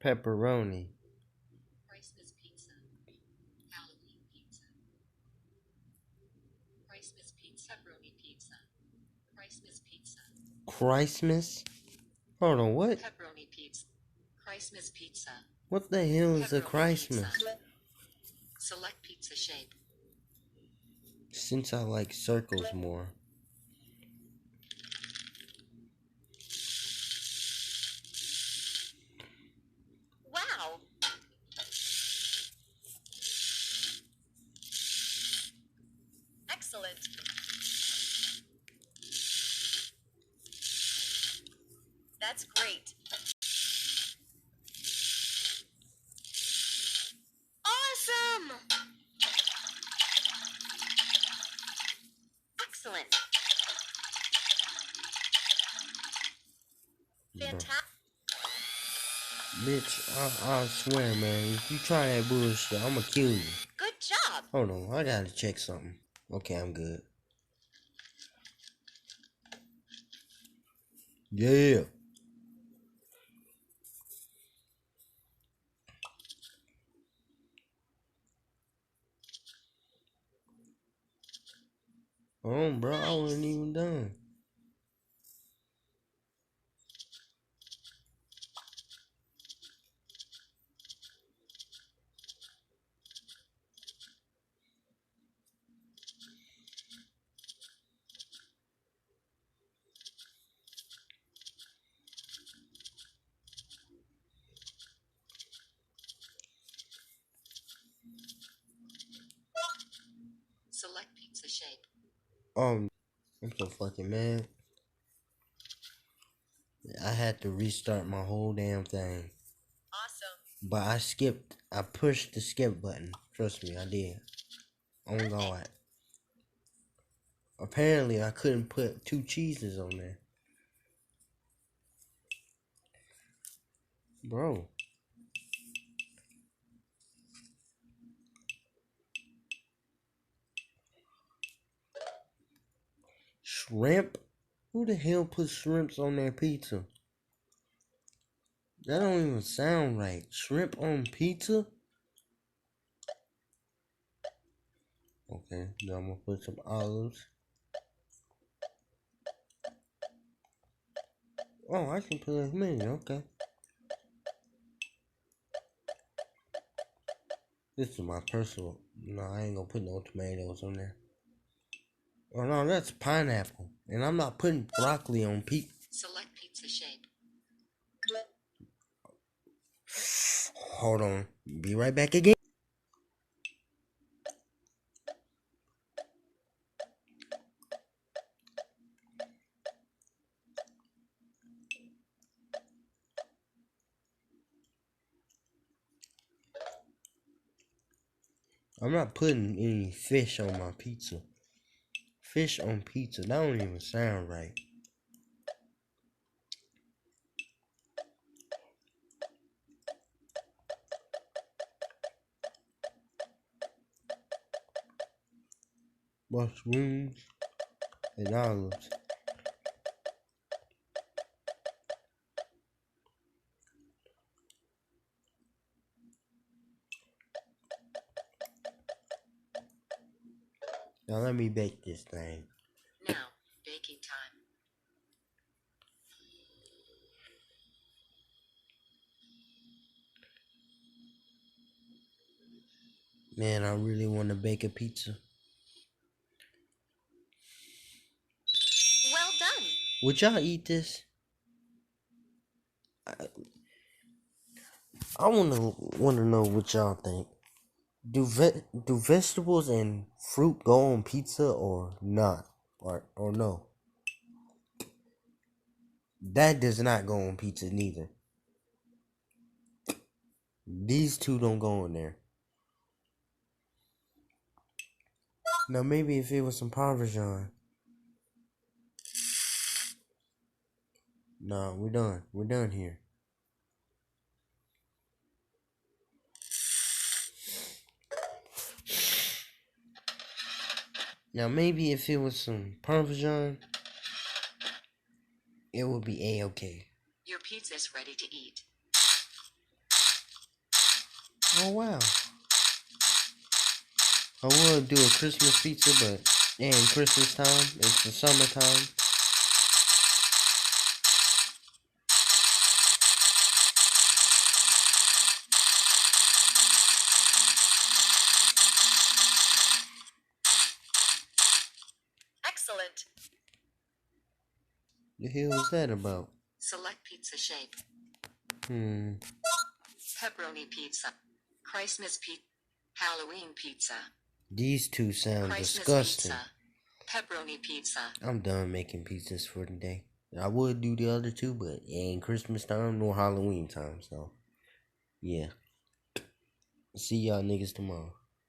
pepperoni. Christmas pizza. Halloween pizza. Christmas pizza. Pepperoni pizza. Christmas pizza. Christmas? Hold on, what? Pepperoni pizza. Christmas pizza. What the hell is a Pepperoni Christmas? pizza. Select pizza shape. Since I like circles more. Wow! Excellent. That's great. Awesome! Excellent. Fantastic. Bitch, I swear, man, if you try that bullshit, I'ma kill you. Good job. Hold on, I gotta check something. Okay, I'm good. Yeah. Oh, bro, I wasn't even done. Select pizza shape. I'm so fucking mad. I had to restart my whole damn thing. Awesome. But I pushed the skip button. Trust me, I did. Oh God. Apparently, I couldn't put 2 cheeses on there. Bro. Shrimp? Who the hell puts shrimps on their pizza? That don't even sound right. Shrimp on pizza? Okay, now I'm gonna put some olives. Oh, I can put as many, okay. This is my personal. No, I ain't gonna put no tomatoes on there. Oh no, that's pineapple. And I'm not putting broccoli on pizza. Select pizza shape. Hold on. Be right back again. I'm not putting any fish on my pizza. Fish on pizza. That don't even sound right. Mushrooms and olives. Now let me bake this thing. Now, baking time. Man, I really want to bake a pizza. Well done. Would y'all eat this? I wanna know what y'all think. Do vegetables and fruit go on pizza or not? Or no? That does not go on pizza neither. These two don't go in there. Now maybe if it was some Parmesan. No, we're done. We're done here. Now maybe if it was some Parmesan, it would be A-okay. Your pizza's ready to eat. Oh wow. I would do a Christmas pizza, but it ain't Christmas time. It's the summertime. Excellent. The hell is that about? Select pizza shape. Pepperoni pizza. Christmas pizza. Halloween pizza. These two sound Christmas disgusting. pizza. Pepperoni pizza. I'm done making pizzas for today. I would do the other two, but it ain't Christmas time nor Halloween time, so yeah. See y'all niggas tomorrow.